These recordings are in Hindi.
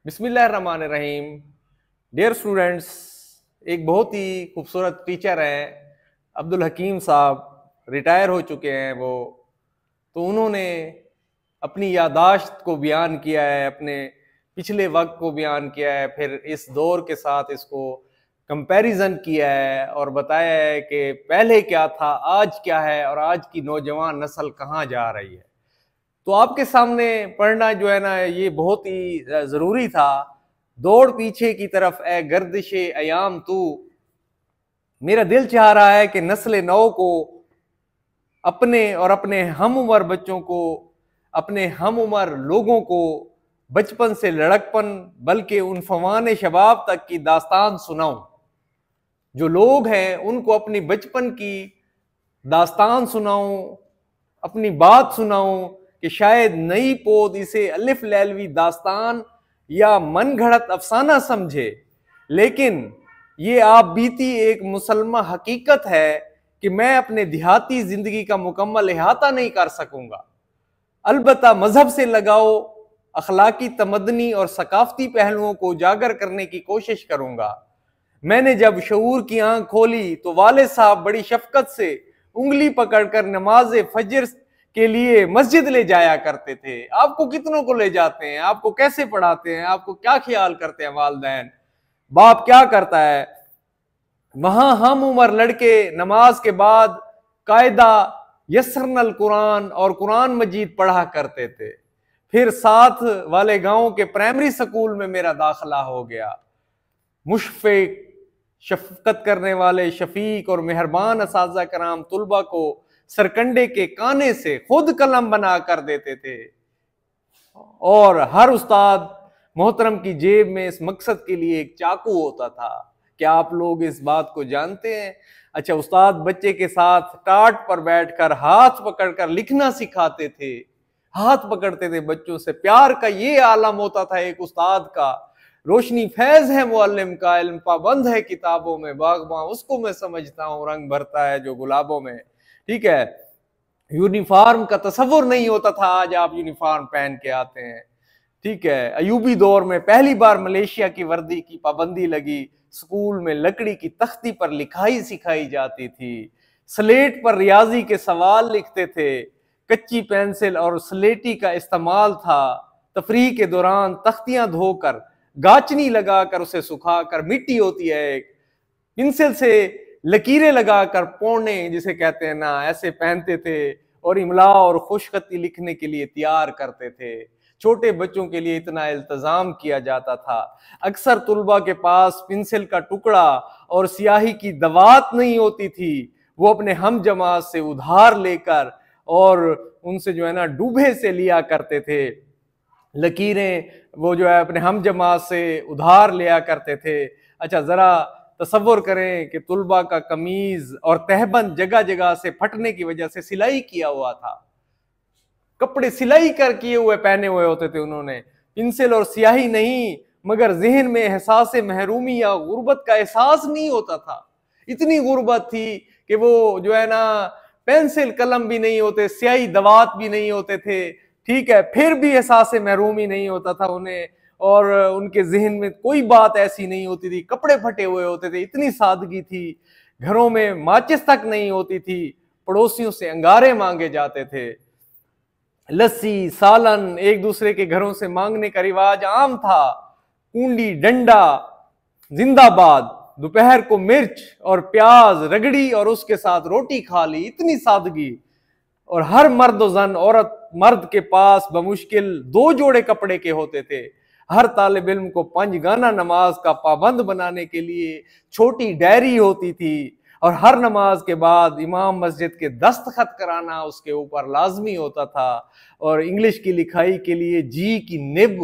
बिस्मिल्लाहिर्रहमानिर्रहीम। डियर स्टूडेंट्स, एक बहुत ही खूबसूरत टीचर हैं अब्दुल हकीम साहब, रिटायर हो चुके हैं वो। तो उन्होंने अपनी यादाश्त को बयान किया है, अपने पिछले वक्त को बयान किया है, फिर इस दौर के साथ इसको कंपैरिजन किया है और बताया है कि पहले क्या था, आज क्या है और आज की नौजवान नस्ल कहाँ जा रही है। तो आपके सामने पढ़ना जो है ना, ये बहुत ही ज़रूरी था। दौड़ पीछे की तरफ ए गर्दिश अयाम तू, मेरा दिल चाह रहा है कि नस्ल नौ को, अपने और अपने हम उम्र बच्चों को, अपने हम उम्र लोगों को बचपन से लड़कपन बल्कि उन फवान शबाब तक की दास्तान सुनाऊं। जो लोग हैं उनको अपनी बचपन की दास्तान सुनाऊं, अपनी बात सुनाऊं कि शायद नई पोद इसे अलिफ लैलवी दास्तान या मन घड़त अफसाना समझे, लेकिन ये आप बीती एक मुसलमा हकीकत है कि मैं अपने देहाती जिंदगी का मुकम्मल इहाता नहीं कर सकूंगा। अलबत्ता मजहब से लगाओ, अखलाकी तमदनी और सकाफती पहलुओं को उजागर करने की कोशिश करूंगा। मैंने जब शऊर की आंख खोली तो वाले साहब बड़ी शफकत से उंगली पकड़कर नमाज फजर के लिए मस्जिद ले जाया करते थे। आपको कितनों को ले जाते हैं, आपको कैसे पढ़ाते हैं, आपको क्या ख्याल करते हैं वालिदैन, बाप क्या करता है। वहां हम उम्र लड़के नमाज के बाद कायदा यसरनल कुरान और कुरान मजीद पढ़ा करते थे। फिर साथ वाले गांव के प्राइमरी स्कूल में मेरा दाखिला हो गया। मुशफिक, शफकत करने वाले शफीक और मेहरबान असातिज़ा कराम तुलबा को सरकंडे के काने से खुद कलम बना कर देते थे और हर उस्ताद मोहतरम की जेब में इस मकसद के लिए एक चाकू होता था। क्या आप लोग इस बात को जानते हैं? अच्छा, उस्ताद बच्चे के साथ टाट पर बैठकर हाथ पकड़कर लिखना सिखाते थे, हाथ पकड़ते थे बच्चों से। प्यार का ये आलम होता था एक उस्ताद का। रोशनी फैज है मुअल्लिम का, इल्म पाबंद है किताबों में, बागबां उसको मैं समझता हूँ रंग भरता है जो गुलाबों में। ठीक है, यूनिफॉर्म का तसव्वुर नहीं होता था, आज आप यूनिफॉर्म पहन के आते हैं। ठीक है, अयूबी दौर में पहली बार मलेशिया की वर्दी की पाबंदी लगी। स्कूल में लकड़ी की तख्ती पर लिखाई सिखाई जाती थी, स्लेट पर रियाजी के सवाल लिखते थे, कच्ची पेंसिल और स्लेटी का इस्तेमाल था। तफरीह के दौरान तख्तियां धोकर गाचनी लगाकर उसे सुखाकर, मिट्टी होती है एक, पेंसिल से लकीरें लगाकर पौने जिसे कहते हैं ना, ऐसे पहनते थे और इमला और खुशखती लिखने के लिए तैयार करते थे। छोटे बच्चों के लिए इतना इल्तजाम किया जाता था। अक्सर तुलबा के पास पेंसिल का टुकड़ा और स्याही की दवात नहीं होती थी। वो अपने हम जमात से उधार लेकर और उनसे जो है ना डूबे से लिया करते थे लकीरें। वो जो है अपने हम जमात से उधार लिया करते थे। अच्छा, जरा तसव्वुर करें कि तुलबा का कमीज और तहबंद जगह जगह से फटने की वजह से सिलाई किया हुआ था, कपड़े सिलाई कर किए हुए पहने हुए होते थे उन्होंने। पेंसिल और स्याही नहीं, मगर जहन में एहसास महरूमी या गुर्बत का एहसास नहीं होता था। इतनी गुर्बत थी कि वो जो है ना, पेंसिल कलम भी नहीं होते, स्याही दवात भी नहीं होते थे। ठीक है, फिर भी एहसास महरूमी नहीं होता था उन्हें, और उनके जहन में कोई बात ऐसी नहीं होती थी। कपड़े फटे हुए होते थे, इतनी सादगी थी। घरों में माचिस तक नहीं होती थी, पड़ोसियों से अंगारे मांगे जाते थे। लस्सी सालन एक दूसरे के घरों से मांगने का रिवाज आम था। कूंडी डंडा जिंदाबाद, दोपहर को मिर्च और प्याज रगड़ी और उसके साथ रोटी खा ली, इतनी सादगी। और हर मर्द जन औरत मर्द के पास बमुश्किल 2 जोड़े कपड़े के होते थे। हर तालिब इल्म को 5 गाना नमाज का पाबंद बनाने के लिए छोटी डायरी होती थी, और हर नमाज के बाद इमाम मस्जिद के दस्तखत कराना उसके ऊपर लाजमी होता था। और इंग्लिश की लिखाई के लिए जी की निब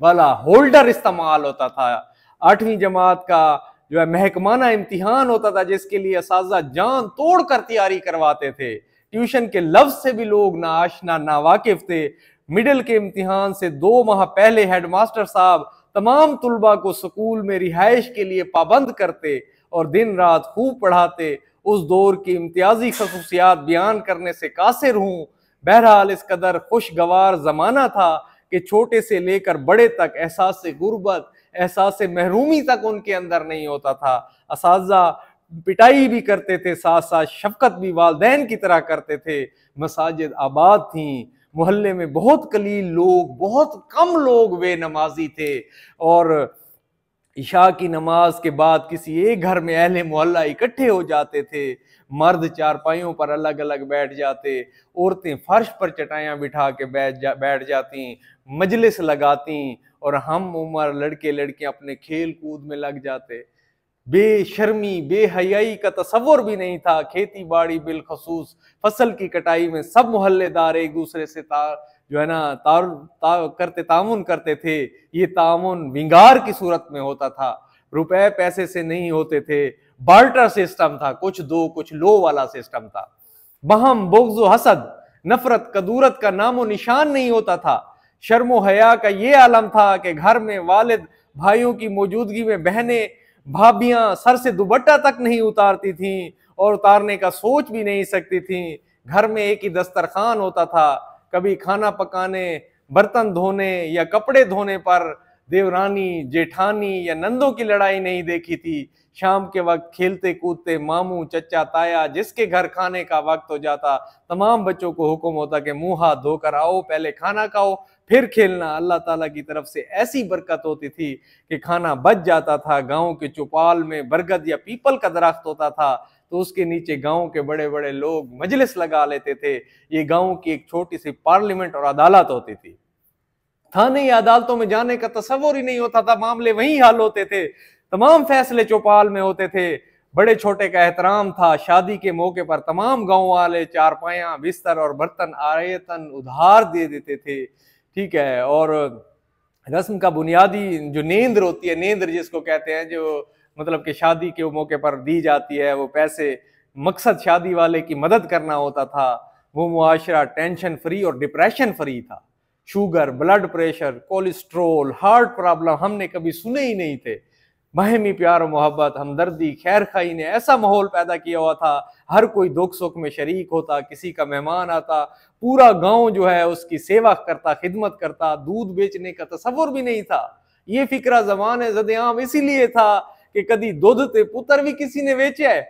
वाला होल्डर इस्तेमाल होता था। 8वीं जमात का जो है महकमाना इम्तिहान होता था, जिसके लिए असातिज़ा जान तोड़ कर तैयारी करवाते थे। ट्यूशन के लफ्ज से भी लोग ना आशना ना वाकिफ थे। मिडिल के इम्तिहान से 2 माह पहले हेडमास्टर साहब तमाम तुलबा को स्कूल में रिहाइश के लिए पाबंद करते और दिन रात खूब पढ़ाते। उस दौर की इम्तियाजी खसूसियात बयान करने से कासिर हूँ। बहरहाल इस कदर खुशगवार जमाना था कि छोटे से लेकर बड़े तक एहसास से गुर्बत, एहसास से महरूमी तक उनके अंदर नहीं होता था। असातिज़ा पिटाई भी करते थे, साथ साथ शफकत भी वालिदैन की तरह करते थे। मसाजिद आबाद थी, मोहल्ले में बहुत कलील लोग, बहुत कम लोग वे नमाजी थे। और इशा की नमाज के बाद किसी एक घर में अहले मोहल्ला इकट्ठे हो जाते थे। मर्द चारपाइयों पर अलग अलग बैठ जाते, औरतें फर्श पर चटाइयाँ बिठा के बैठ जाती, मजलिस लगाती, और हम उम्र लड़के लड़कियां अपने खेल कूद में लग जाते। बेशर्मी बेहयाई का तसव्वुर भी नहीं था। खेती बाड़ी बिलखसूस फसल की कटाई में सब मोहल्लेदार एक दूसरे से जो है ना ताउन करते थे। ये ताउन विंगार की सूरत में होता था, रुपए पैसे से नहीं होते थे। बार्टर सिस्टम था, कुछ दो कुछ लो वाला सिस्टम था। बहम बुग़्ज़ हसद नफरत कदूरत का नामो निशान नहीं होता था। शर्मो हया का ये आलम था कि घर में वालिद भाइयों की मौजूदगी में बहनें भाभियां सर से दुपट्टा तक नहीं उतारती थीं और उतारने का सोच भी नहीं सकती थीं। घर में एक ही दस्तरखान होता था। कभी खाना पकाने, बर्तन धोने या कपड़े धोने पर देवरानी जेठानी या नंदों की लड़ाई नहीं देखी थी। शाम के वक्त खेलते कूदते मामू चचा ताया जिसके घर खाने का वक्त हो जाता, तमाम बच्चों को हुक्म होता कि मुंह हाथ धोकर आओ, पहले खाना खाओ फिर खेलना। अल्लाह ताला की तरफ से ऐसी बरकत होती थी कि खाना बच जाता था। गांव के चौपाल में बरगद या पीपल का दरख्त होता था, तो उसके नीचे गांव के बड़े बड़े लोग मजलिस लगा लेते थे। ये गांव की एक छोटी सी पार्लियामेंट और अदालत होती थी। थाने या अदालतों में जाने का तसव्वुर ही नहीं होता था, मामले वहीं हल होते थे। तमाम फैसले चौपाल में होते थे। बड़े छोटे का एहतराम था। शादी के मौके पर तमाम गांव वाले चारपाइयां बिस्तर और बर्तन आयतन उधार दे देते थे। ठीक है। और रस्म का बुनियादी जो नींद्र होती है, नींद्र जिसको कहते हैं, जो मतलब कि शादी के मौके पर दी जाती है, वो पैसे मकसद शादी वाले की मदद करना होता था। वो मुआशरा टेंशन फ्री और डिप्रेशन फ्री था। Sugar, blood pressure, cholesterol, heart problem हमने कभी सुने ही नहीं थे। बहमी प्यार मोहब्बत, हमदर्दी, खैर खाई ने ऐसा माहौल पैदा किया हुआ था। हर कोई दुख सुख में शरीक होता, किसी का मेहमान आता, पूरा गांव जो है उसकी सेवा करता, खिदमत करता। दूध बेचने का तसव्वुर भी नहीं था। ये फिक्रा ज़माने ज़द-ए-आम इसीलिए था कि कभी दूध ते पुत्र भी किसी ने बेचे है।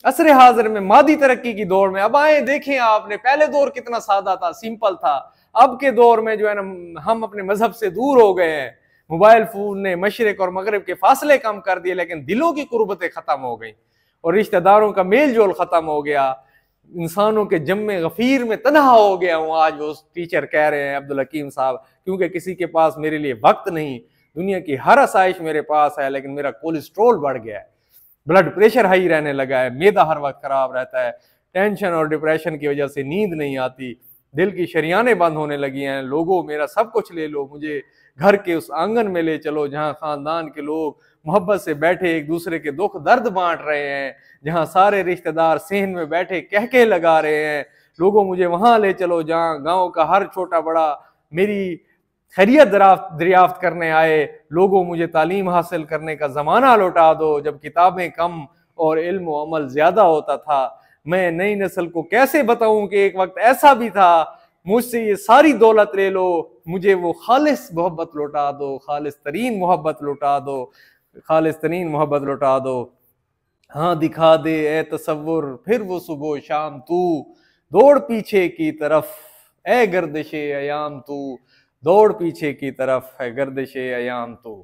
असरे हाजिर में मादी तरक्की की दौड़ में अब आए, देखें आपने, पहले दौर कितना सादा था, सिंपल था। अब के दौर में जो है ना हम अपने मजहब से दूर हो गए हैं। मोबाइल फोन ने मशरिक और मगरिब के फासले कम कर दिए, लेकिन दिलों की कुर्बतें खत्म हो गई और रिश्तेदारों का मेल जोल खत्म हो गया। इंसानों के जम्मे गफीर में तन्हा हो गया हूँ आज, वो टीचर कह रहे हैं अब्दुल हकीम साहब, क्योंकि किसी के पास मेरे लिए वक्त नहीं। दुनिया की हर आसाइश मेरे पास है, लेकिन मेरा कोलेस्ट्रोल बढ़ गया है, ब्लड प्रेशर हाई रहने लगा है, मैदा हर वक्त खराब रहता है, टेंशन और डिप्रेशन की वजह से नींद नहीं आती, दिल की शरियानें बंद होने लगी हैं। लोगों मेरा सब कुछ ले लो, मुझे घर के उस आंगन में ले चलो जहाँ खानदान के लोग मोहब्बत से बैठे एक दूसरे के दुख दर्द बांट रहे हैं, जहाँ सारे रिश्तेदार सहन में बैठे कहके लगा रहे हैं। लोगों मुझे वहां ले चलो जहाँ गांव का हर छोटा बड़ा मेरी खैरियत दरियाफ्त करने आए। लोगों मुझे तालीम हासिल करने का ज़माना लौटा दो, जब किताबें कम और इल्म व अमल ज़्यादा होता था। मैं नई नस्ल को कैसे बताऊं कि एक वक्त ऐसा भी था। मुझसे ये सारी दौलत ले लो, मुझे वो खालिस मोहब्बत लौटा दो, खालिस तरीन मोहब्बत लौटा दो, खालिस तरीन मोहब्बत लौटा दो। हाँ दिखा दे ए तसव्वुर फिर वो सुबह शाम तू, दौड़ पीछे की तरफ ए गर्दिशे अयाम तू, दौड़ पीछे की तरफ है गर्दिशे अयाम तू।